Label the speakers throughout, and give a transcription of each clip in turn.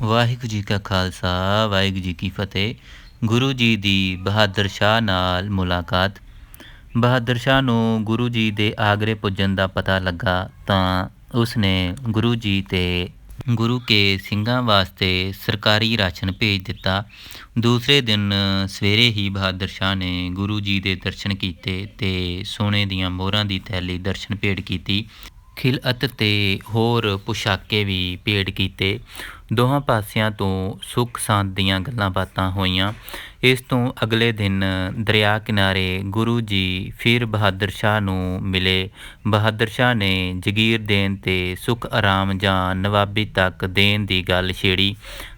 Speaker 1: ਵਾਹਿਗੁਰੂ ਜੀ ਕਾ ਖਾਲਸਾ ਵਾਹਿਗੁਰੂ ਜੀ ਕੀ ਫਤਿਹ। ਗੁਰੂ ਜੀ ਦੀ ਬਹਾਦਰ ਸ਼ਾਹ ਨਾਲ ਮੁਲਾਕਾਤ। ਬਹਾਦਰ ਸ਼ਾਹ ਨੂੰ ਗੁਰੂ ਜੀ ਦੇ ਆਗਰੇ ਪੁੱਜਣ ਦਾ ਪਤਾ ਲੱਗਾ ਤਾਂ ਉਸਨੇ ਗੁਰੂ ਜੀ ਤੇ ਗੁਰੂ ਕੇ ਸਿੰਘਾਂ ਵਾਸਤੇ ਸਰਕਾਰੀ ਰਾਸ਼ਨ ਭੇਜ ਦਿੱਤਾ। ਦੂਸਰੇ ਦਿਨ ਸਵੇਰੇ ਹੀ ਬਹਾਦਰ ਸ਼ਾਹ ਨੇ ਗੁਰੂ ਜੀ ਦੇ ਦਰਸ਼ਨ ਕੀਤੇ ਤੇ ਸੋਨੇ ਦੀਆਂ ਮੋਹਰਾਂ ਦੀ ਥੈਲੀ ਦਰਸ਼ਨ ਭੇਟ ਕੀਤੀ। ਖਿਲਅਤ ਤੇ ਹੋਰ ਪੁਸ਼ਾਕੇ ਵੀ ਭੇਟ ਕੀਤੇ। ਦੋਹਾਂ ਪਾਸਿਆਂ ਤੋਂ ਸੁੱਖ ਸਾਂਦ ਦੀਆਂ ਗੱਲਾਂ ਬਾਤਾਂ ਹੋਈਆਂ। ਇਸ ਤੋਂ ਅਗਲੇ ਦਿਨ ਦਰਿਆ ਕਿਨਾਰੇ ਗੁਰੂ ਜੀ ਫਿਰ ਬਹਾਦਰ ਸ਼ਾਹ ਨੂੰ ਮਿਲੇ। ਬਹਾਦਰ ਸ਼ਾਹ ਨੇ ਜਗੀਰ ਦੇਣ ਤੇ ਸੁੱਖ ਆਰਾਮ ਜਾਂ ਨਵਾਬੀ ਤੱਕ ਦੇਣ ਦੀ ਗੱਲ ਛੇੜੀ,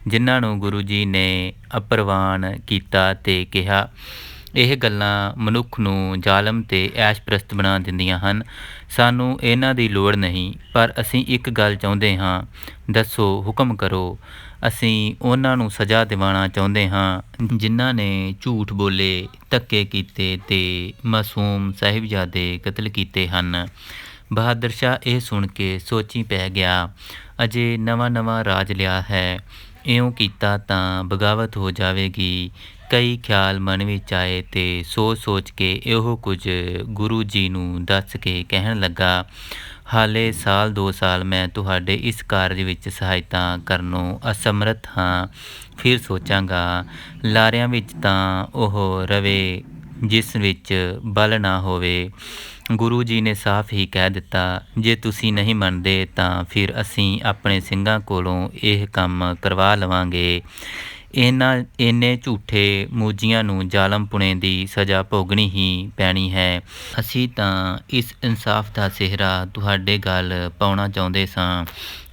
Speaker 1: ਜਿਨ੍ਹਾਂ ਨੂੰ ਗੁਰੂ ਜੀ ਨੇ ਅਪਰਵਾਨ ਕੀਤਾ ਤੇ ਕਿਹਾ, ਇਹ ਗੱਲਾਂ ਮਨੁੱਖ ਨੂੰ ਜ਼ਾਲਮ ਤੇ ਐਸ਼ਪ੍ਰਸਤ ਬਣਾ ਦਿੰਦੀਆਂ ਹਨ। ਸਾਨੂੰ ਇਹਨਾਂ ਦੀ ਲੋੜ ਨਹੀਂ, ਪਰ ਅਸੀਂ ਇੱਕ ਗੱਲ ਚਾਹੁੰਦੇ ਹਾਂ। ਦੱਸੋ, ਹੁਕਮ ਕਰੋ। ਅਸੀਂ ਉਹਨਾਂ ਨੂੰ ਸਜ਼ਾ ਦਿਵਾਉਣਾ ਚਾਹੁੰਦੇ ਹਾਂ ਜਿਨ੍ਹਾਂ ਨੇ ਝੂਠ ਬੋਲੇ, ਧੱਕੇ ਕੀਤੇ ਤੇ ਮਾਸੂਮ ਸਾਹਿਬਜ਼ਾਦੇ ਕਤਲ ਕੀਤੇ ਹਨ। ਬਹਾਦਰ ਸ਼ਾਹ ਇਹ ਸੁਣ ਕੇ ਸੋਚੀ ਪੈ ਗਿਆ। ਅਜੇ ਨਵਾਂ ਰਾਜ ਲਿਆ ਹੈ, ਇਉਂ ਕੀਤਾ ਤਾਂ ਬਗਾਵਤ ਹੋ ਜਾਵੇਗੀ। ਕਈ ਖਿਆਲ ਮਨ ਵਿੱਚ ਆਏ ਤੇ ਸੋਚ ਕੇ ਇਹੋ ਕੁਝ ਗੁਰੂ ਜੀ ਨੂੰ ਦੱਸ ਕੇ ਕਹਿਣ ਲੱਗਾ, ਹਾਲੇ ਸਾਲ 2 ਸਾਲ ਮੈਂ ਤੁਹਾਡੇ ਇਸ ਕਾਰਜ ਵਿੱਚ ਸਹਾਇਤਾ ਕਰਨੋਂ ਅਸਮਰੱਥ ਹਾਂ, ਫਿਰ ਸੋਚਾਂਗਾ। ਲਾਰਿਆਂ ਵਿੱਚ ਤਾਂ ਉਹ ਰਵੇ ਜਿਸ ਵਿੱਚ ਬਲ ਨਾ ਹੋਵੇ। ਗੁਰੂ ਜੀ ਨੇ ਸਾਫ਼ ਹੀ ਕਹਿ ਦਿੱਤਾ, ਜੇ ਤੁਸੀਂ ਨਹੀਂ ਮੰਨਦੇ ਤਾਂ ਫਿਰ ਅਸੀਂ ਆਪਣੇ ਸਿੰਘਾਂ ਕੋਲੋਂ ਇਹ ਕੰਮ ਕਰਵਾ ਲਵਾਂਗੇ। ਇੰਨੇ ਝੂਠੇ ਮੂਜੀਆਂ ਨੂੰ ਜ਼ਾਲਮ ਪੁਣੇ ਦੀ ਸਜ਼ਾ ਭੋਗਣੀ ਹੀ ਪੈਣੀ ਹੈ। ਅਸੀਂ ਤਾਂ ਇਸ ਇਨਸਾਫ ਦਾ ਸਿਹਰਾ ਤੁਹਾਡੇ ਗਲ ਪਾਉਣਾ ਚਾਹੁੰਦੇ ਸਾਂ,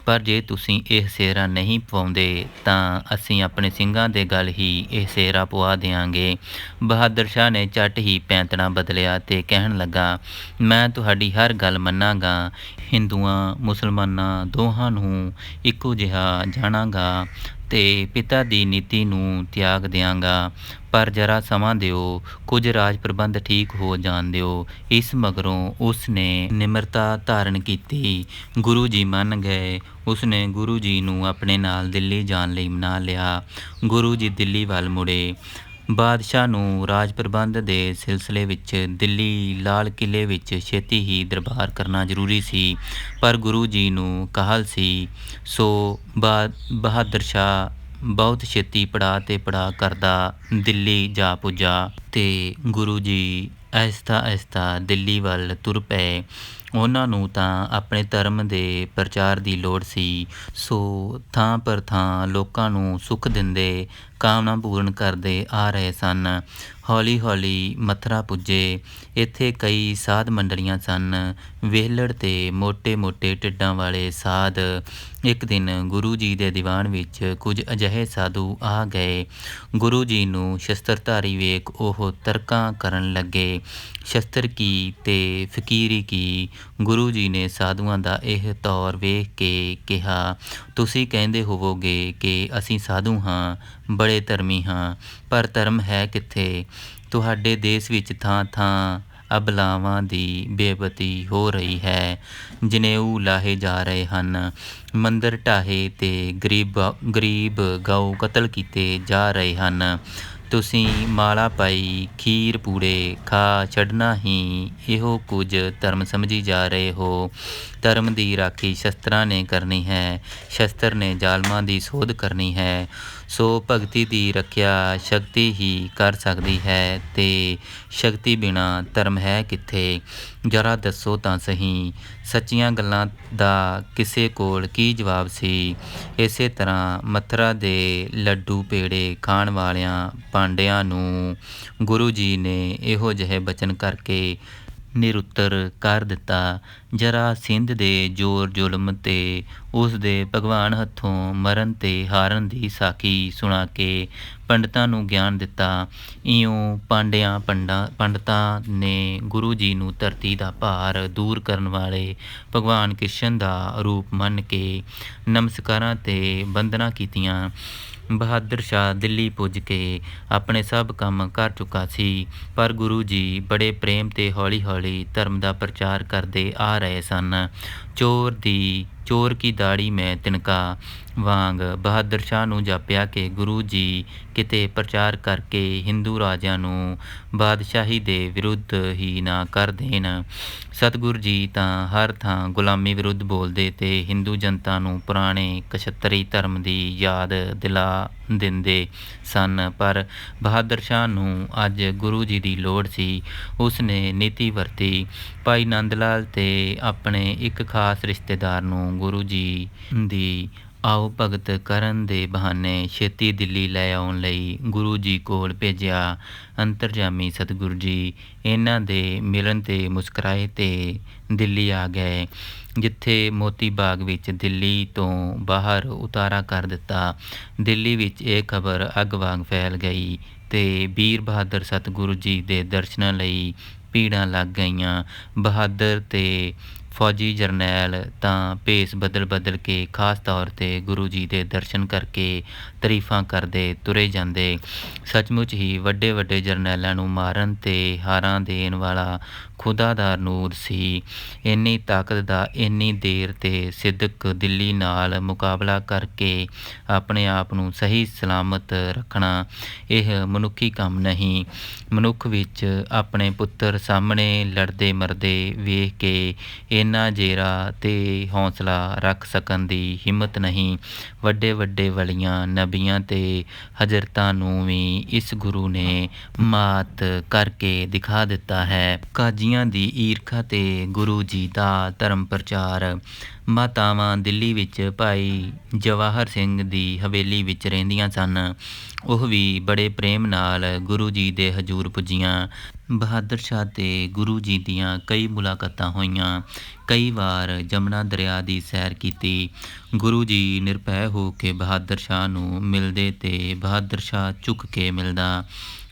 Speaker 1: ਪਰ ਜੇ ਤੁਸੀਂ ਇਹ ਸਿਹਰਾ ਨਹੀਂ ਪਾਉਂਦੇ ਤਾਂ ਅਸੀਂ ਆਪਣੇ ਸਿੰਘਾਂ ਦੇ ਗਲ ਹੀ ਇਹ ਸਿਹਰਾ ਪਵਾ ਦਿਆਂਗੇ। ਬਹਾਦਰ ਸ਼ਾਹ ਨੇ ਝੱਟ ਹੀ ਪੈਂਤੜਾ ਬਦਲਿਆ ਤੇ ਕਹਿਣ ਲੱਗਾ, ਮੈਂ ਤੁਹਾਡੀ ਹਰ ਗੱਲ ਮੰਨਾਂਗਾ। ਹਿੰਦੂਆਂ ਮੁਸਲਮਾਨਾਂ ਦੋਹਾਂ ਨੂੰ ਇੱਕੋ ਜਿਹਾ ਜਾਣਾਂਗਾ ਤੇ ਪਿਤਾ ਦੀ ਨੀਤੀ ਨੂੰ ਤਿਆਗ ਦਿਆਂਗਾ, ਪਰ ਜਰਾ ਸਮਾਂ ਦਿਓ, ਕੁਝ ਰਾਜ ਪ੍ਰਬੰਧ ਠੀਕ ਹੋ ਜਾਣ ਦਿਓ। ਇਸ ਮਗਰੋਂ ਉਸ ਨੇ ਨਿਮਰਤਾ ਧਾਰਨ ਕੀਤੀ। ਗੁਰੂ ਜੀ ਮੰਨ ਗਏ। ਉਸਨੇ ਗੁਰੂ ਜੀ ਨੂੰ ਆਪਣੇ ਨਾਲ ਦਿੱਲੀ ਜਾਣ ਲਈ ਮਨਾ ਲਿਆ। ਗੁਰੂ ਜੀ ਦਿੱਲੀ ਵੱਲ ਮੁੜੇ। ਬਾਦਸ਼ਾਹ ਨੂੰ ਰਾਜ ਪ੍ਰਬੰਧ ਦੇ ਸਿਲਸਿਲੇ ਵਿੱਚ ਦਿੱਲੀ ਲਾਲ ਕਿਲ੍ਹੇ ਵਿੱਚ ਛੇਤੀ ਹੀ ਦਰਬਾਰ ਕਰਨਾ ਜ਼ਰੂਰੀ ਸੀ, ਪਰ ਗੁਰੂ ਜੀ ਨੂੰ ਕਾਹਲ ਸੀ, ਸੋ ਬਹਾਦਰ ਸ਼ਾਹ ਬਹੁਤ ਛੇਤੀ ਪੜਾਅ ਕਰਦਾ ਦਿੱਲੀ ਜਾ ਪੁੱਜਾ ਤੇ ਗੁਰੂ ਜੀ ਆਹਿਸਤਾ ਦਿੱਲੀ ਵੱਲ ਤੁਰ ਪਏ। ਉਹਨਾਂ ਨੂੰ ਤਾਂ ਆਪਣੇ ਧਰਮ ਦੇ ਪ੍ਰਚਾਰ ਦੀ ਲੋੜ ਸੀ, ਸੋ ਥਾਂ ਪਰ ਥਾਂ ਲੋਕਾਂ ਨੂੰ ਸੁੱਖ ਦਿੰਦੇ, ਕਾਮਨਾ ਪੂਰਨ ਕਰਦੇ ਆ ਰਹੇ ਸਨ। ਹੌਲੀ ਮਥੁਰਾ ਪੁੱਜੇ। ਇੱਥੇ ਕਈ ਸਾਧ ਮੰਡਲੀਆਂ ਸਨ, ਵਿਹਲੜ ਤੇ ਮੋਟੇ ਢਿੱਡਾਂ ਵਾਲੇ ਸਾਧ। ਇੱਕ ਦਿਨ ਗੁਰੂ ਜੀ ਦੇ ਦੀਵਾਨ ਵਿੱਚ ਕੁਝ ਅਜਿਹੇ ਸਾਧੂ ਆ ਗਏ। ਗੁਰੂ ਜੀ ਨੂੰ ਸ਼ਸਤਰਧਾਰੀ ਵੇਖ ਉਹ ਤਰਕਾਂ ਕਰਨ ਲੱਗੇ, ਸ਼ਸਤਰ ਕੀ ਤੇ ਫਕੀਰੀ ਕੀ। ਗੁਰੂ ਜੀ ਨੇ ਸਾਧੂਆਂ ਦਾ ਇਹ ਤੌਰ ਵੇਖ ਕੇ ਕਿਹਾ, ਤੁਸੀਂ ਕਹਿੰਦੇ ਹੋਵੋਗੇ ਕਿ ਅਸੀਂ ਸਾਧੂ ਹਾਂ, ਬੜੇ ਧਰਮੀ ਹਾਂ, ਪਰ ਧਰਮ ਹੈ ਕਿੱਥੇ? ਤੁਹਾਡੇ ਦੇਸ਼ ਵਿੱਚ ਥਾਂ ਅਬਲਾਵਾਂ ਦੀ ਬੇਪਤੀ ਹੋ ਰਹੀ ਹੈ, ਜਨੇਊ ਲਾਹੇ ਜਾ ਰਹੇ ਹਨ, ਮੰਦਰ ਢਾਹੇ ਤੇ ਗਰੀਬ ਗਊ ਕਤਲ ਕੀਤੇ ਜਾ ਰਹੇ ਹਨ। ਤੁਸੀਂ ਮਾਲਾ ਪਾਈ ਖੀਰ ਪੂੜੇ ਖਾ ਛੱਡਣਾ ਹੀ ਇਹੋ ਕੁਝ ਧਰਮ ਸਮਝੀ ਜਾ ਰਹੇ ਹੋ। ਧਰਮ ਦੀ ਰਾਖੀ ਸ਼ਸਤਰਾਂ ਨੇ ਕਰਨੀ ਹੈ, ਸ਼ਸਤਰ ਨੇ ਜ਼ਾਲਮਾਂ ਦੀ ਸੋਧ ਕਰਨੀ ਹੈ, ਸੋ ਭਗਤੀ ਦੀ ਰੱਖਿਆ ਸ਼ਕਤੀ ਹੀ ਕਰ ਸਕਦੀ ਹੈ ਤੇ ਸ਼ਕਤੀ ਬਿਨਾਂ ਧਰਮ ਹੈ ਕਿੱਥੇ? ਜਰਾ ਦੱਸੋ ਤਾਂ ਸਹੀ, ਸੱਚੀਆਂ ਗੱਲਾਂ ਦਾ ਕਿਸੇ ਕੋਲ ਕੀ ਜਵਾਬ ਸੀ? ਇਸੇ ਤਰ੍ਹਾਂ ਮਥੁਰਾ ਦੇ ਲੱਡੂ ਪੇੜੇ ਖਾਣ ਵਾਲਿਆਂ ਪਾਂਡਿਆਂ ਨੂੰ ਗੁਰੂ ਜੀ ਨੇ ਇਹੋ ਜਿਹੇ ਬਚਨ ਕਰਕੇ ਨਿਰੁੱਤਰ ਕਰ ਦਿੱਤਾ। ਜਰਾ ਸਿੰਧ ਦੇ ਜ਼ੋਰ ਜ਼ੁਲਮ ਤੇ ਉਸ ਦੇ ਭਗਵਾਨ ਹੱਥੋਂ ਮਰਨ ਤੇ ਹਾਰਨ ਦੀ ਸਾਖੀ ਸੁਣਾ ਕੇ ਪੰਡਤਾਂ ਨੂੰ ਗਿਆਨ ਦਿੱਤਾ। ਇਉਂ ਪੰਡਤਾਂ ਨੇ ਗੁਰੂ ਜੀ ਨੂੰ ਧਰਤੀ ਦਾ ਭਾਰ ਦੂਰ ਕਰਨ ਵਾਲੇ ਭਗਵਾਨ ਕ੍ਰਿਸ਼ਨ ਦਾ ਰੂਪ ਮੰਨ ਕੇ ਨਮਸਕਾਰਾਂ ਤੇ ਬੰਦਨਾ ਕੀਤੀਆਂ। ਬਹਾਦਰ ਸ਼ਾਹ ਦਿੱਲੀ ਪੁੱਜ ਕੇ ਆਪਣੇ ਸਭ ਕੰਮ ਕਰ ਚੁੱਕਾ ਸੀ, ਪਰ ਗੁਰੂ ਜੀ ਬੜੇ ਪ੍ਰੇਮ ਤੇ ਹੌਲੀ ਧਰਮ ਦਾ ਪ੍ਰਚਾਰ ਕਰਦੇ ਆ ਰਹੇ ਸਨ। ਚੋਰ ਦੀ ਚੋਰ ਕੀ ਦਾੜੀ ਮੈਂ ਤਿਨਕਾ ਵਾਂਗ ਬਹਾਦਰ ਸ਼ਾਹ ਨੂੰ ਜਾਪਿਆ ਕਿ ਗੁਰੂ ਜੀ ਕਿਤੇ ਪ੍ਰਚਾਰ ਕਰਕੇ ਹਿੰਦੂ ਰਾਜਿਆਂ ਨੂੰ ਬਾਦਸ਼ਾਹੀ ਦੇ ਵਿਰੁੱਧ ਹੀ ਨਾ ਕਰ ਦੇਣ। ਸਤਿਗੁਰੂ ਜੀ ਤਾਂ ਹਰ ਥਾਂ ਗੁਲਾਮੀ ਵਿਰੁੱਧ ਬੋਲਦੇ ਤੇ ਹਿੰਦੂ ਜਨਤਾ ਨੂੰ ਪੁਰਾਣੇ ਕਸ਼ੱਤਰੀ ਧਰਮ ਦੀ ਯਾਦ ਦਿਲਾ ਦਿੰਦੇ ਸਨ, ਪਰ ਬਹਾਦਰ ਸ਼ਾਹ ਨੂੰ ਅੱਜ ਗੁਰੂ ਜੀ ਦੀ ਲੋੜ ਸੀ। ਉਸ ਨੇ ਨੀਤੀ ਵਰਤੀ। ਭਾਈ ਨੰਦ ਲਾਲ ਤੇ ਆਪਣੇ ਇੱਕ ਖਾਸ ਰਿਸ਼ਤੇਦਾਰ ਨੂੰ ਗੁਰੂ ਜੀ ਦੀ ਆਓ ਭਗਤ ਕਰਨ ਦੇ ਬਹਾਨੇ ਛੇਤੀ ਦਿੱਲੀ ਲੈ ਆਉਣ ਲਈ ਗੁਰੂ ਜੀ ਕੋਲ ਭੇਜਿਆ। ਅੰਤਰਜਾਮੀ ਸਤਿਗੁਰੂ ਜੀ ਇਹਨਾਂ ਦੇ ਮਿਲਣ 'ਤੇ ਮੁਸਕਰਾਏ ਤੇ ਦਿੱਲੀ ਆ ਗਏ, ਜਿੱਥੇ ਮੋਤੀ ਬਾਗ ਵਿੱਚ ਦਿੱਲੀ ਤੋਂ ਬਾਹਰ ਉਤਾਰਾ ਕਰ ਦਿੱਤਾ। ਦਿੱਲੀ ਵਿੱਚ ਇਹ ਖਬਰ ਅੱਗ ਵਾਂਗ ਫੈਲ ਗਈ ਤੇ ਵੀਰ ਬਹਾਦਰ ਸਤਿਗੁਰੂ ਜੀ ਦੇ ਦਰਸ਼ਨਾਂ ਲਈ ਭੀੜਾਂ ਲੱਗ ਗਈਆਂ। ਬਹਾਦਰ ਤੇ ਫੌਜੀ ਜਰਨੈਲ ਤਾਂ ਭੇਸ ਬਦਲ ਬਦਲ ਕੇ ਖਾਸ ਤੌਰ 'ਤੇ ਗੁਰੂ ਜੀ ਦੇ ਦਰਸ਼ਨ ਕਰਕੇ ਤਾਰੀਫਾਂ ਕਰਦੇ ਤੁਰੇ ਜਾਂਦੇ। ਸੱਚਮੁੱਚ ਹੀ ਵੱਡੇ ਵੱਡੇ ਜਰਨੈਲਾਂ ਨੂੰ ਮਾਰਨ ਤੇ ਹਾਰਾਂ ਦੇਣ ਵਾਲਾ ਖੁਦਾ ਦਾ ਨੂਰ ਸੀ। ਇੰਨੀ ਤਾਕਤ ਦਾ ਇੰਨੀ ਦੇਰ ਤੇ ਸਿਦਕ ਦਿੱਲੀ ਨਾਲ ਮੁਕਾਬਲਾ ਕਰਕੇ ਆਪਣੇ ਆਪ ਨੂੰ ਸਹੀ ਸਲਾਮਤ ਰੱਖਣਾ ਇਹ ਮਨੁੱਖੀ ਕੰਮ ਨਹੀਂ। ਮਨੁੱਖ ਵਿੱਚ ਆਪਣੇ ਪੁੱਤਰ ਸਾਹਮਣੇ ਲੜਦੇ ਮਰਦੇ ਵੇਖ ਕੇ ਇੰਨਾ ਜੇਰਾ ਤੇ ਹੌਸਲਾ ਰੱਖ ਸਕਣ ਦੀ ਹਿੰਮਤ ਨਹੀਂ। ਵੱਡੇ ਵੱਡੇ ਵਲੀਆਂ, ਨਬੀਆਂ ਤੇ ਹਜ਼ਰਤਾਂ ਨੂੰ ਵੀ ਇਸ ਗੁਰੂ ਨੇ ਮਾਤ ਕਰਕੇ ਦਿਖਾ ਦਿੱਤਾ ਹੈ। ਕਾਜ਼ੀਆਂ ਦੀ ਈਰਖਾ ਤੇ ਗੁਰੂ ਜੀ ਦਾ ਧਰਮ ਪ੍ਰਚਾਰ। ਮਾਤਾਵਾਂ ਦਿੱਲੀ ਵਿੱਚ ਭਾਈ ਜਵਾਹਰ ਸਿੰਘ ਦੀ ਹਵੇਲੀ ਵਿੱਚ ਰਹਿੰਦੀਆਂ ਸਨ। ਉਹ ਵੀ ਬੜੇ ਪ੍ਰੇਮ ਨਾਲ ਗੁਰੂ ਜੀ ਦੇ ਹਜ਼ੂਰ ਪੁੱਜੀਆਂ। ਬਹਾਦਰ ਸ਼ਾਹ ਤੇ ਗੁਰੂ ਜੀ ਦੀਆਂ ਕਈ ਮੁਲਾਕਾਤਾਂ ਹੋਈਆਂ। ਕਈ ਵਾਰ ਜਮਨਾ ਦਰਿਆ ਦੀ ਸੈਰ ਕੀਤੀ। ਗੁਰੂ ਜੀ ਨਿਰਭੈ ਹੋ ਕੇ ਬਹਾਦਰ ਸ਼ਾਹ ਨੂੰ ਮਿਲਦੇ ਤੇ ਬਹਾਦਰ ਸ਼ਾਹ ਝੁਕ ਕੇ ਮਿਲਦਾ।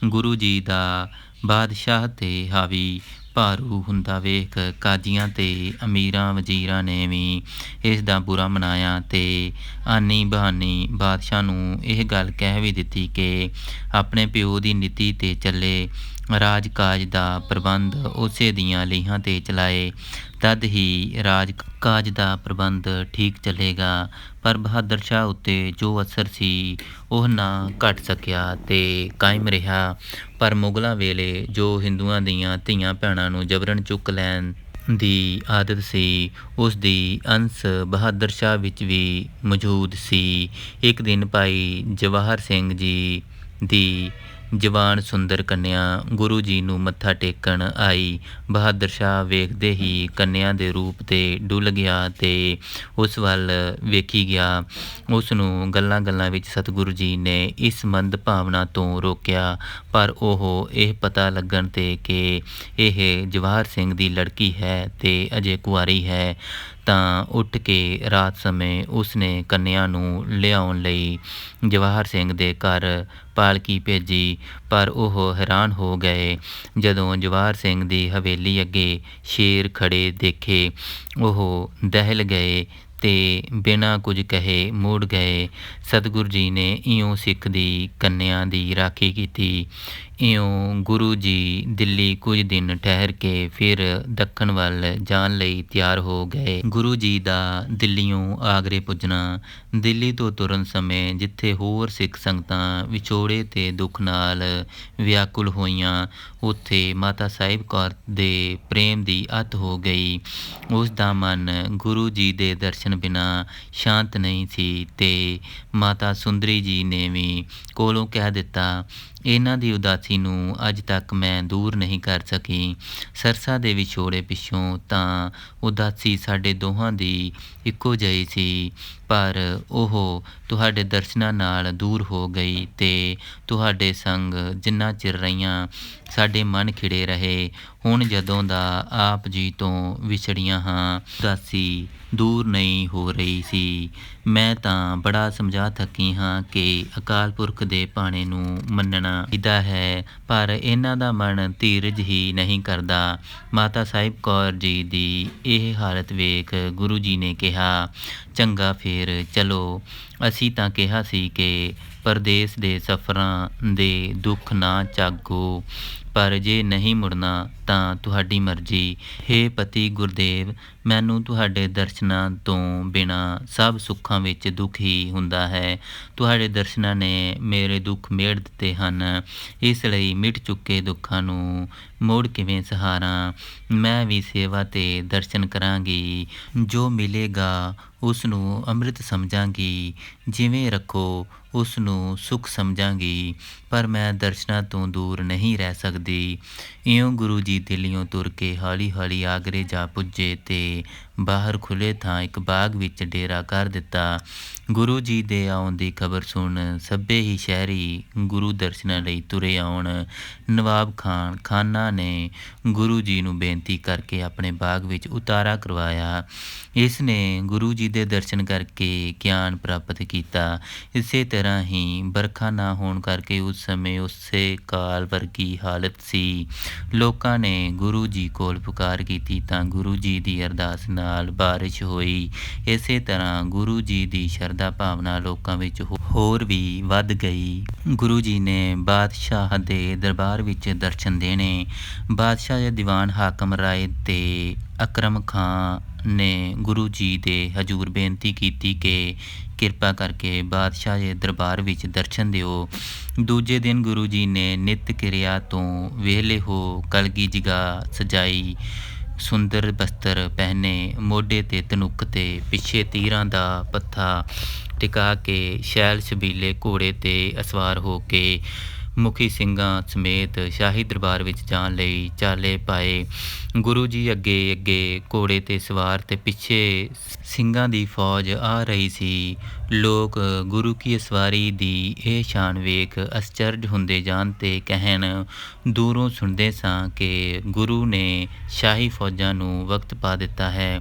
Speaker 1: ਗੁਰੂ ਜੀ ਦਾ ਬਾਦਸ਼ਾਹ ਤੇ ਹਾਵੀ ਭਾਰੂ ਹੁੰਦਾ ਵੇਖ ਕਾਜ਼ੀਆਂ ਤੇ ਅਮੀਰਾਂ ਵਜ਼ੀਰਾਂ ਨੇ ਵੀ ਇਸ ਦਾ ਬੁਰਾ ਮਨਾਇਆ ਤੇ ਆਨੀ ਬਹਾਨੀ ਬਾਦਸ਼ਾਹ ਨੂੰ ਇਹ ਗੱਲ ਕਹਿ ਵੀ ਦਿੱਤੀ ਕਿ ਆਪਣੇ ਪਿਓ ਦੀ ਨੀਤੀ 'ਤੇ ਚੱਲੇ। ਰਾਜ ਕਾਜ ਦਾ ਪ੍ਰਬੰਧ ਉਸੇ ਦੀਆਂ ਲੀਹਾਂ 'ਤੇ ਚਲਾਏ, ਤਦ ਹੀ ਰਾਜ ਕਾਜ ਦਾ ਪ੍ਰਬੰਧ ਠੀਕ ਚੱਲੇਗਾ। ਪਰ ਬਹਾਦਰ ਸ਼ਾਹ ਉੱਤੇ ਜੋ ਅਸਰ ਸੀ ਉਹ ਨਾ ਘਟ ਸਕਿਆ ਤੇ ਕਾਇਮ ਰਿਹਾ। ਪਰ ਮੁਗਲਾਂ ਵੇਲੇ ਜੋ ਹਿੰਦੂਆਂ ਦੀਆਂ ਧੀਆਂ ਭੈਣਾਂ ਨੂੰ ਜਬਰਨ ਚੁੱਕ ਲੈਣ ਦੀ ਆਦਤ ਸੀ, ਉਸ ਦੀ ਅੰਸ਼ ਬਹਾਦਰ ਸ਼ਾਹ ਵਿੱਚ ਵੀ ਮੌਜੂਦ ਸੀ। ਇੱਕ ਦਿਨ ਭਾਈ ਜਵਾਹਰ ਸਿੰਘ ਜੀ ਦੀ ਜਵਾਨ ਸੁੰਦਰ ਕੰਨਿਆ ਗੁਰੂ ਜੀ ਨੂੰ ਮੱਥਾ ਟੇਕਣ ਆਈ। ਬਹਾਦਰ ਸ਼ਾਹ ਵੇਖਦੇ ਹੀ ਕੰਨਿਆ ਦੇ ਰੂਪ 'ਤੇ ਡੁੱਲ ਗਿਆ ਤੇ ਉਸ ਵੱਲ ਵੇਖੀ ਗਿਆ। ਉਸ ਨੂੰ ਗੱਲਾਂ ਗੱਲਾਂ ਵਿੱਚ ਸਤਿਗੁਰੂ ਜੀ ਨੇ ਇਸ ਮੰਦ ਭਾਵਨਾ ਤੋਂ ਰੋਕਿਆ, ਪਰ ਉਹ ਇਹ ਪਤਾ ਲੱਗਣ 'ਤੇ ਕਿ ਇਹ ਜਵਾਹਰ ਸਿੰਘ ਦੀ ਲੜਕੀ ਹੈ ਤੇ ਅਜੇ ਕੁਆਰੀ ਹੈ ਤਾਂ ਉੱਠ ਕੇ ਰਾਤ ਸਮੇਂ ਉਸ ਨੇ ਕੰਨਿਆ ਨੂੰ ਲਿਆਉਣ ਲਈ ਜਵਾਹਰ ਸਿੰਘ ਦੇ ਘਰ ਪਾਲਕੀ ਭੇਜੀ। ਪਰ ਉਹ ਹੈਰਾਨ ਹੋ ਗਏ ਜਦੋਂ ਜਵਾਹਰ ਸਿੰਘ ਦੀ ਹਵੇਲੀ ਅੱਗੇ ਸ਼ੇਰ ਖੜ੍ਹੇ ਦੇਖੇ। ਉਹ ਦਹਿਲ ਗਏ ਤੇ ਬਿਨਾਂ ਕੁਝ ਕਹੇ ਮੁੜ ਗਏ। ਸਤਿਗੁਰੂ ਜੀ ਨੇ ਇਉਂ ਸਿੱਖ ਦੀ ਕੰਨਿਆ ਦੀ ਰਾਖੀ ਕੀਤੀ। ਇਉਂ ਗੁਰੂ ਜੀ ਦਿੱਲੀ ਕੁਝ ਦਿਨ ਠਹਿਰ ਕੇ ਫਿਰ ਦੱਖਣ ਵੱਲ ਜਾਣ ਲਈ ਤਿਆਰ ਹੋ ਗਏ। ਗੁਰੂ ਜੀ ਦਾ ਦਿੱਲੀਓਂ ਆਗਰੇ ਪੁੱਜਣਾ। ਦਿੱਲੀ ਤੋਂ ਤੁਰਨ ਸਮੇਂ ਜਿੱਥੇ ਹੋਰ ਸਿੱਖ ਸੰਗਤਾਂ ਵਿਛੋੜੇ ਤੇ ਦੁੱਖ ਨਾਲ ਵਿਆਕੁਲ ਹੋਈਆਂ, ਉੱਥੇ ਮਾਤਾ ਸਾਹਿਬ ਕੌਰ ਦੇ ਪ੍ਰੇਮ ਦੀ ਅੱਤ ਹੋ ਗਈ। ਉਸ ਦਾ ਮਨ ਗੁਰੂ ਜੀ ਦੇ ਦਰਸ਼ਨ ਬਿਨਾਂ ਸ਼ਾਂਤ ਨਹੀਂ ਸੀ ਤੇ ਮਾਤਾ ਸੁੰਦਰੀ ਜੀ ਨੇ ਵੀ ਕੋਲੋਂ ਕਹਿ ਦਿੱਤਾ, ਇਹਨਾਂ ਦੀ ਉਦਾਸੀ ਨੂੰ ਅੱਜ ਤੱਕ ਮੈਂ ਦੂਰ ਨਹੀਂ ਕਰ ਸਕੀ। ਸਰਸਾ ਦੇ ਵਿਛੋੜੇ ਪਿੱਛੋਂ ਤਾਂ ਉਦਾਸੀ ਸਾਡੇ ਦੋਹਾਂ ਦੀ ਇੱਕੋ ਜਿਹੀ ਸੀ, ਪਰ ਉਹ ਤੁਹਾਡੇ ਦਰਸ਼ਨਾਂ ਨਾਲ ਦੂਰ ਹੋ ਗਈ ਤੇ ਤੁਹਾਡੇ ਸੰਗ ਜਿੰਨਾ ਚਿਰ ਰਹੀਆਂ ਸਾਡੇ ਮਨ ਖਿੜੇ ਰਹੇ। ਹੁਣ ਜਦੋਂ ਦਾ ਆਪ ਜੀ ਤੋਂ ਵਿਛੜੀਆਂ ਹਾਂ, ਉਦਾਸੀ ਦੂਰ ਨਹੀਂ ਹੋ ਰਹੀ ਸੀ। ਮੈਂ ਤਾਂ ਬੜਾ ਸਮਝਾ ਥੱਕੀ ਹਾਂ ਕਿ ਅਕਾਲ ਪੁਰਖ ਦੇ ਭਾਣੇ ਨੂੰ ਮੰਨਣਾ ਚਾਹੀਦਾ ਹੈ, ਪਰ ਇਹਨਾਂ ਦਾ ਮਨ ਧੀਰਜ ਹੀ ਨਹੀਂ ਕਰਦਾ। ਮਾਤਾ ਸਾਹਿਬ ਕੌਰ ਜੀ ਦੀ ਇਹ ਹਾਲਤ ਵੇਖ ਗੁਰੂ ਜੀ ਨੇ ਕਿਹਾ, ਚੰਗਾ ਫਿਰ ਚਲੋ। ਅਸੀਂ ਤਾਂ ਕਿਹਾ ਸੀ ਕਿ ਪਰਦੇਸ ਦੇ ਸਫ਼ਰਾਂ ਦੇ ਦੁੱਖ ਨਾ ਝਾਗੋ, ਪਰ ਜੇ ਨਹੀਂ ਮੁੜਨਾ ਤਾਂ ਤੁਹਾਡੀ ਮਰਜ਼ੀ। ਹੇ ਪਤੀ ਗੁਰਦੇਵ, ਮੈਨੂੰ ਤੁਹਾਡੇ ਦਰਸ਼ਨਾਂ ਤੋਂ ਬਿਨਾਂ ਸਭ ਸੁੱਖਾਂ ਵਿੱਚ ਦੁੱਖ ਹੀ ਹੁੰਦਾ ਹੈ। ਤੁਹਾਡੇ ਦਰਸ਼ਨਾਂ ਨੇ ਮੇਰੇ ਦੁੱਖ ਮੇੜ ਦਿੱਤੇ ਹਨ, ਇਸ ਲਈ ਮਿਟ ਚੁੱਕੇ ਦੁੱਖਾਂ ਨੂੰ ਮੁੜ ਕਿਵੇਂ ਸਹਾਰਾਂ। ਮੈਂ ਵੀ ਸੇਵਾ ਤੇ ਦਰਸ਼ਨ ਕਰਾਂਗੀ, ਜੋ ਮਿਲੇਗਾ ਉਸ ਨੂੰ ਅੰਮ੍ਰਿਤ ਸਮਝਾਂਗੀ, ਜਿਵੇਂ ਰੱਖੋ ਉਸ ਨੂੰ ਸੁੱਖ ਸਮਝਾਂਗੀ, ਪਰ ਮੈਂ ਦਰਸ਼ਨਾਂ ਤੋਂ ਦੂਰ ਨਹੀਂ ਰਹਿ ਸਕਦੀ। ਇਉਂ ਗੁਰੂ ਜੀ ਦਿੱਲੀਓਂ ਤੁਰ ਕੇ ਹੌਲੀ ਹੌਲੀ ਆਗਰੇ ਜਾ ਪੁੱਜੇ ਅਤੇ ਬਾਹਰ ਖੁੱਲ੍ਹੇ ਥਾਂ ਇੱਕ ਬਾਗ ਵਿੱਚ ਡੇਰਾ ਕਰ ਦਿੱਤਾ। ਗੁਰੂ ਜੀ ਦੇ ਆਉਣ ਦੀ ਖਬਰ ਸੁਣ ਸਭੇ ਹੀ ਸ਼ਹਿਰੀ ਗੁਰੂ ਦਰਸ਼ਨਾਂ ਲਈ ਤੁਰੇ ਆਉਣ। ਨਵਾਬ ਖਾਨਾ ਨੇ ਗੁਰੂ ਜੀ ਨੂੰ ਬੇਨਤੀ ਕਰਕੇ ਆਪਣੇ ਬਾਗ ਵਿੱਚ ਉਤਾਰਾ ਕਰਵਾਇਆ। ਇਸ ਨੇ ਗੁਰੂ ਜੀ ਦੇ ਦਰਸ਼ਨ ਕਰਕੇ ਗਿਆਨ ਪ੍ਰਾਪਤ ਕੀਤਾ। ਇਸੇ ਤਰ੍ਹਾਂ ਹੀ ਬਰਖਾ ਨਾ ਹੋਣ ਕਰਕੇ ਉਸ ਸਮੇਂ ਉਸੇ ਕਾਲ ਵਰਗੀ ਹਾਲਤ ਸੀ। ਲੋਕਾਂ ਨੇ ਗੁਰੂ ਜੀ ਕੋਲ ਪੁਕਾਰ ਕੀਤੀ ਤਾਂ ਗੁਰੂ ਜੀ ਦੀ ਅਰਦਾਸ ਨਾਲ ਬਾਰਿਸ਼ ਹੋਈ। ਇਸੇ ਤਰ੍ਹਾਂ ਗੁਰੂ ਜੀ ਦੀ ਸ਼ਰਧਾ ਭਾਵਨਾ ਲੋਕਾਂ ਵਿੱਚ ਹੋਰ ਵੀ ਵੱਧ ਗਈ। ਗੁਰੂ ਜੀ ਨੇ ਬਾਦਸ਼ਾਹ ਦੇ ਦਰਬਾਰ ਵਿੱਚ ਦਰਸ਼ਨ ਦੇਣੇ। ਬਾਦਸ਼ਾਹ ਦੇ ਦੀਵਾਨ ਹਾਕਮ ਰਾਏ ਤੇ ਅਕਰਮ ਖਾਂ ਨੇ ਗੁਰੂ ਜੀ ਦੇ ਹਜ਼ੂਰ ਬੇਨਤੀ ਕੀਤੀ ਕਿ ਕਿਰਪਾ ਕਰਕੇ ਬਾਦਸ਼ਾਹ ਦੇ ਦਰਬਾਰ ਵਿੱਚ ਦਰਸ਼ਨ ਦਿਓ। ਦੂਜੇ ਦਿਨ ਗੁਰੂ ਜੀ ਨੇ ਨਿੱਤ ਕਿਰਿਆ ਤੋਂ ਵਿਹਲੇ ਹੋ ਕਲਗੀ ਜਗ੍ਹਾ ਸਜਾਈ, ਸੁੰਦਰ ਬਸਤਰ ਪਹਿਨੇ, ਮੋਢੇ 'ਤੇ ਧਨੁੱਕ ਤੇ ਪਿੱਛੇ ਤੀਰਾਂ ਦਾ ਪੱਥਾ ਟਿਕਾ ਕੇ ਸ਼ੈਲ ਛਬੀਲੇ ਘੋੜੇ 'ਤੇ ਅਸਵਾਰ ਹੋ ਕੇ ਮੁਖੀ ਸਿੰਘਾਂ ਸਮੇਤ ਸ਼ਾਹੀ ਦਰਬਾਰ ਵਿੱਚ ਜਾਣ ਲਈ ਚਾਲੇ ਪਾਏ। ਗੁਰੂ ਜੀ ਅੱਗੇ ਅੱਗੇ ਘੋੜੇ 'ਤੇ ਸਵਾਰ ਅਤੇ ਪਿੱਛੇ ਸਿੰਘਾਂ ਦੀ ਫੌਜ ਆ ਰਹੀ ਸੀ। ਲੋਕ ਗੁਰੂ ਕੀ ਸਵਾਰੀ ਦੀ ਇਹ ਸ਼ਾਨ ਵੇਖ ਅਸਚਰਜ ਹੁੰਦੇ ਜਾਣ ਅਤੇ ਕਹਿਣ, ਦੂਰੋਂ ਸੁਣਦੇ ਸਾਂ ਕਿ ਗੁਰੂ ਨੇ ਸ਼ਾਹੀ ਫੌਜਾਂ ਨੂੰ ਵਕਤ ਪਾ ਦਿੱਤਾ ਹੈ,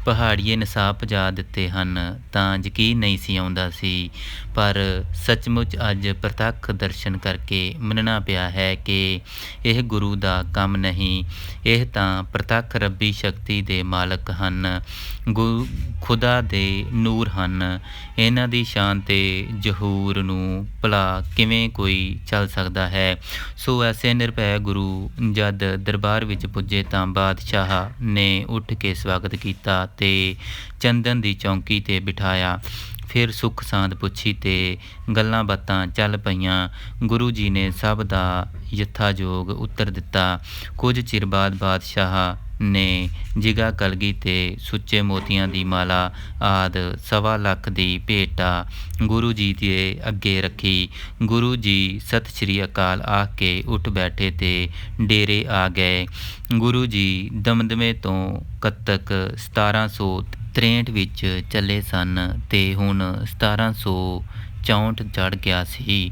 Speaker 1: ਪਹਾੜੀਏ ਨਸਾ ਭਜਾ ਦਿੱਤੇ ਹਨ, ਤਾਂ ਯਕੀਨ ਨਹੀਂ ਸੀ ਆਉਂਦਾ ਸੀ। ਪਰ ਸੱਚਮੁੱਚ ਅੱਜ ਪ੍ਰਤੱਖ ਦਰਸ਼ਨ ਕਰਕੇ ਮੰਨਣਾ ਪਿਆ ਹੈ ਕਿ ਇਹ ਗੁਰੂ ਦਾ ਕੰਮ ਨਹੀਂ, ਇਹ ਤਾਂ ਪ੍ਰਤੱਖ ਰੱਬੀ ਸ਼ਕਤੀ ਦੇ ਮਾਲਕ ਹਨ, ਖੁਦਾ ਦੇ ਨੂਰ ਹਨ। ਇਹਨਾਂ ਦੀ ਸ਼ਾਨ ਤੇ ਜ਼ਹੂਰ ਨੂੰ ਭਲਾ ਕਿਵੇਂ ਕੋਈ ਚੱਲ ਸਕਦਾ ਹੈ। ਸੋ ਐਸੇ ਨਿਰਭੈ ਗੁਰੂ ਜਦ ਦਰਬਾਰ ਵਿੱਚ ਪੁੱਜੇ ਤਾਂ ਬਾਦਸ਼ਾਹ ਨੇ ਉੱਠ ਕੇ ਸਵਾਗਤ ਕੀਤਾ ਅਤੇ ਚੰਦਨ ਦੀ ਚੌਂਕੀ 'ਤੇ ਬਿਠਾਇਆ। ਫਿਰ ਸੁੱਖ ਸਾਂਦ ਪੁੱਛੀ ਅਤੇ ਗੱਲਾਂ ਬਾਤਾਂ ਚੱਲ ਪਈਆਂ। ਗੁਰੂ ਜੀ ਨੇ ਸਭ ਦਾ ਯਥਾਯੋਗ ਉੱਤਰ ਦਿੱਤਾ। ਕੁਝ ਚਿਰ ਬਾਅਦ ਬਾਦਸ਼ਾਹ ਨੇ ਜਿਗਾ ਕਲਗੀ ਤੇ ਸੁੱਚੇ ਮੋਤੀਆਂ ਦੀ ਮਾਲਾ ਆਦਿ 1.25 ਲੱਖ ਦੀ ਭੇਟਾ ਗੁਰੂ ਜੀ ਦੇ ਅੱਗੇ ਰੱਖੀ। ਗੁਰੂ ਜੀ ਸਤਿ ਸ਼੍ਰੀ ਅਕਾਲ ਆਖ ਕੇ ਉੱਠ ਬੈਠੇ ਤੇ ਡੇਰੇ ਆ ਗਏ। ਗੁਰੂ ਜੀ ਦਮਦਮੇ ਤੋਂ ਕੱਤਕ 1763 ਵਿੱਚ ਚੱਲੇ ਸਨ ਅਤੇ ਹੁਣ 1764 ਚੜ੍ਹ ਗਿਆ ਸੀ।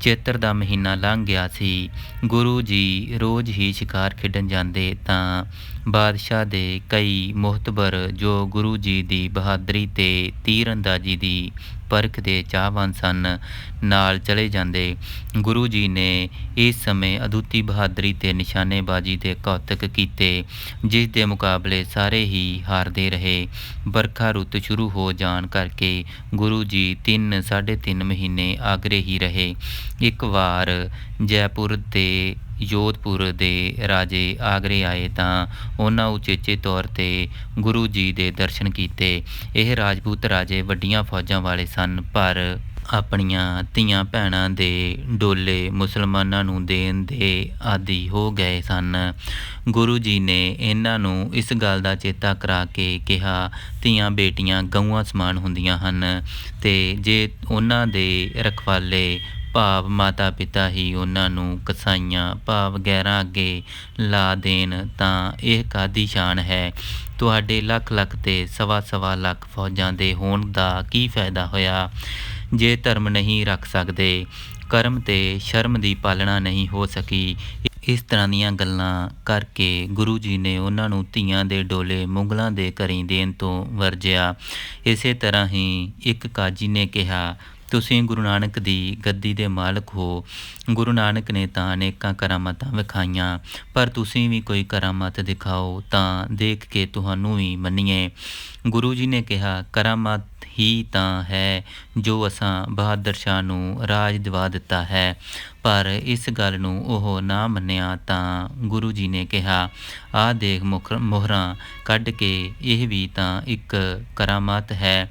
Speaker 1: ਚੇਤਰ ਦਾ ਮਹੀਨਾ ਲੰਘ ਗਿਆ ਸੀ। ਗੁਰੂ ਜੀ ਰੋਜ਼ ਹੀ ਸ਼ਿਕਾਰ ਖੇਡਣ ਜਾਂਦੇ ਤਾਂ ਬਾਦਸ਼ਾਹ ਦੇ ਕਈ ਮੋਹਤਬਰ ਜੋ ਗੁਰੂ ਜੀ ਦੀ ਬਹਾਦਰੀ ਅਤੇ ਤੀਰ ਅੰਦਾਜ਼ੀ ਦੀ ਪਰਖ ਦੇ ਚਾਹਵਾਨ ਸਨ, ਨਾਲ ਚਲੇ ਜਾਂਦੇ। ਗੁਰੂ ਜੀ ਨੇ ਇਸ ਸਮੇਂ ਅਦੁੱਤੀ ਬਹਾਦਰੀ ਅਤੇ ਨਿਸ਼ਾਨੇਬਾਜ਼ੀ ਦੇ ਕੌਤਕ ਕੀਤੇ, ਜਿਸ ਦੇ ਮੁਕਾਬਲੇ ਸਾਰੇ ਹੀ ਹਾਰਦੇ ਰਹੇ। ਵਰਖਾ ਰੁੱਤ ਸ਼ੁਰੂ ਹੋ ਜਾਣ ਕਰਕੇ ਗੁਰੂ ਜੀ 3-3.5 ਮਹੀਨੇ ਆਗਰੇ ਹੀ ਰਹੇ। ਇੱਕ ਵਾਰ ਜੈਪੁਰ ਤੇ ਜੋਧਪੁਰ ਦੇ ਰਾਜੇ ਆਗਰੇ ਆਏ ਤਾਂ ਉਹਨਾਂ ਉਚੇਚੇ ਤੌਰ 'ਤੇ ਗੁਰੂ ਜੀ ਦੇ ਦਰਸ਼ਨ ਕੀਤੇ। ਇਹ ਰਾਜਪੂਤ ਰਾਜੇ ਵੱਡੀਆਂ ਫੌਜਾਂ ਵਾਲੇ ਸਨ, ਪਰ ਆਪਣੀਆਂ ਧੀਆਂ ਭੈਣਾਂ ਦੇ ਡੋਲੇ ਮੁਸਲਮਾਨਾਂ ਨੂੰ ਦੇਣ ਦੇ ਆਦੀ ਹੋ ਗਏ ਸਨ। ਗੁਰੂ ਜੀ ਨੇ ਇਹਨਾਂ ਨੂੰ ਇਸ ਗੱਲ ਦਾ ਚੇਤਾ ਕਰਾ ਕੇ ਕਿਹਾ, ਧੀਆਂ ਬੇਟੀਆਂ ਗਊਆਂ ਸਮਾਨ ਹੁੰਦੀਆਂ ਹਨ ਅਤੇ ਜੇ ਉਹਨਾਂ ਦੇ ਰਖਵਾਲੇ ਭਾਵ ਮਾਤਾ ਪਿਤਾ ਹੀ ਉਹਨਾਂ ਨੂੰ ਕਸਾਈਆਂ ਭਾਵ ਗੈਰਾਂ ਅੱਗੇ ਲਾ ਦੇਣ ਤਾਂ ਇਹ ਕਾਹਦੀ ਸ਼ਾਨ ਹੈ। ਤੁਹਾਡੇ ਲੱਖ ਲੱਖ ਅਤੇ 1.25 ਲੱਖ ਫੌਜਾਂ ਦੇ ਹੋਣ ਦਾ ਕੀ ਫਾਇਦਾ ਹੋਇਆ, ਜੇ ਧਰਮ ਨਹੀਂ ਰੱਖ ਸਕਦੇ, ਕਰਮ ਤੇ ਸ਼ਰਮ ਦੀ ਪਾਲਣਾ ਨਹੀਂ ਹੋ ਸਕੀ। ਇਸ ਤਰ੍ਹਾਂ ਦੀਆਂ ਗੱਲਾਂ ਕਰਕੇ ਗੁਰੂ ਜੀ ਨੇ ਉਹਨਾਂ ਨੂੰ ਧੀਆਂ ਦੇ ਡੋਲੇ ਮੁਗਲਾਂ ਦੇ ਘਰੀਂ ਦੇਣ ਤੋਂ ਵਰਜਿਆ। ਇਸੇ ਤਰ੍ਹਾਂ ਹੀ ਇੱਕ ਕਾਜੀ ਨੇ ਕਿਹਾ, ਤੁਸੀਂ ਗੁਰੂ ਨਾਨਕ ਦੀ ਗੱਦੀ ਦੇ ਮਾਲਕ ਹੋ। ਗੁਰੂ ਨਾਨਕ ਨੇ ਤਾਂ ਅਨੇਕਾਂ ਕਰਾਮਾਤਾਂ ਵਿਖਾਈਆਂ, ਪਰ ਤੁਸੀਂ ਵੀ ਕੋਈ ਕਰਾਮਾਤ ਦਿਖਾਓ ਤਾਂ ਦੇਖ ਕੇ ਤੁਹਾਨੂੰ ਵੀ ਮੰਨੀਏ। ਗੁਰੂ ਜੀ ਨੇ ਕਿਹਾ, ਕਰਾਮਾਤ ਹੀ ਤਾਂ ਹੈ ਜੋ ਅਸਾਂ ਬਹਾਦਰ ਸ਼ਾਹ ਨੂੰ ਰਾਜ ਦਿਵਾ ਦਿੱਤਾ ਹੈ। ਪਰ ਇਸ ਗੱਲ ਨੂੰ ਉਹ ਨਾ ਮੰਨਿਆ ਤਾਂ ਗੁਰੂ ਜੀ ਨੇ ਕਿਹਾ, ਆਹ ਦੇਖ ਮੋਹਰਾਂ ਕੱਢ ਕੇ, ਇਹ ਵੀ ਤਾਂ ਇੱਕ ਕਰਾਮਾਤ ਹੈ।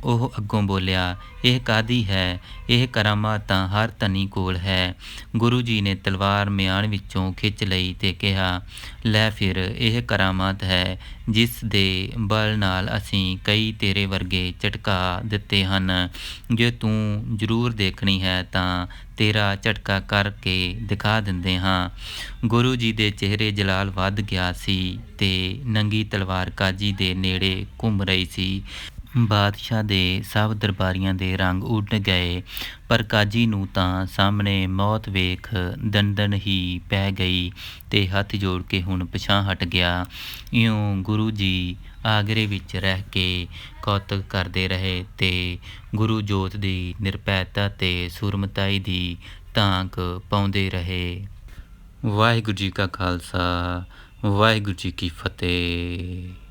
Speaker 1: ਉਹ ਅੱਗੋਂ ਬੋਲਿਆ, ਇਹ ਕਾਹਦੀ ਹੈ? ਇਹ ਕਰਾਮਾਤ ਤਾਂ ਹਰ ਧਨੀ ਕੋਲ ਹੈ। ਗੁਰੂ ਜੀ ਨੇ ਤਲਵਾਰ ਮਿਆਨ ਵਿੱਚੋਂ ਖਿੱਚ ਲਈ ਅਤੇ ਕਿਹਾ, ਲੈ ਫਿਰ ਇਹ ਕਰਾਮਾਤ ਹੈ ਜਿਸ ਦੇ ਬਲ ਨਾਲ ਅਸੀਂ ਕਈ ਤੇਰੇ ਵਰਗੇ ਝਟਕਾ ਦਿੱਤੇ ਹਨ। ਜੇ ਤੂੰ ਜ਼ਰੂਰ ਦੇਖਣੀ ਹੈ ਤਾਂ ਤੇਰਾ ਝਟਕਾ ਕਰਕੇ ਦਿਖਾ ਦਿੰਦੇ ਹਾਂ। ਗੁਰੂ ਜੀ ਦੇ ਚਿਹਰੇ ਜਲਾਲ ਵੱਧ ਗਿਆ ਸੀ ਅਤੇ ਨੰਗੀ ਤਲਵਾਰ ਕਾਜੀ ਦੇ ਨੇੜੇ ਘੁੰਮ ਰਹੀ ਸੀ। ਬਾਦਸ਼ਾਹ ਦੇ ਸਭ ਦਰਬਾਰੀਆਂ ਦੇ ਰੰਗ ਉੱਡ ਗਏ, ਪਰ ਕਾਜੀ ਨੂੰ ਤਾਂ ਸਾਹਮਣੇ ਮੌਤ ਵੇਖ ਦੰਦਨ ਹੀ ਪੈ ਗਈ ਅਤੇ ਹੱਥ ਜੋੜ ਕੇ ਹੁਣ ਪਿਛਾਂਹ ਹਟ ਗਿਆ। ਇਉਂ ਗੁਰੂ ਜੀ ਆਗਰੇ ਵਿੱਚ ਰਹਿ ਕੇ ਕੌਤਕ ਕਰਦੇ ਰਹੇ ਅਤੇ ਗੁਰੂ ਜੋਤ ਦੀ ਨਿਰਭੈਤਾ ਅਤੇ ਸੂਰਮਤਾਈ ਦੀ ਧਾਕ ਪਾਉਂਦੇ ਰਹੇ। ਵਾਹਿਗੁਰੂ ਜੀ ਕਾ ਖਾਲਸਾ, ਵਾਹਿਗੁਰੂ ਜੀ ਕੀ ਫਤਿਹ।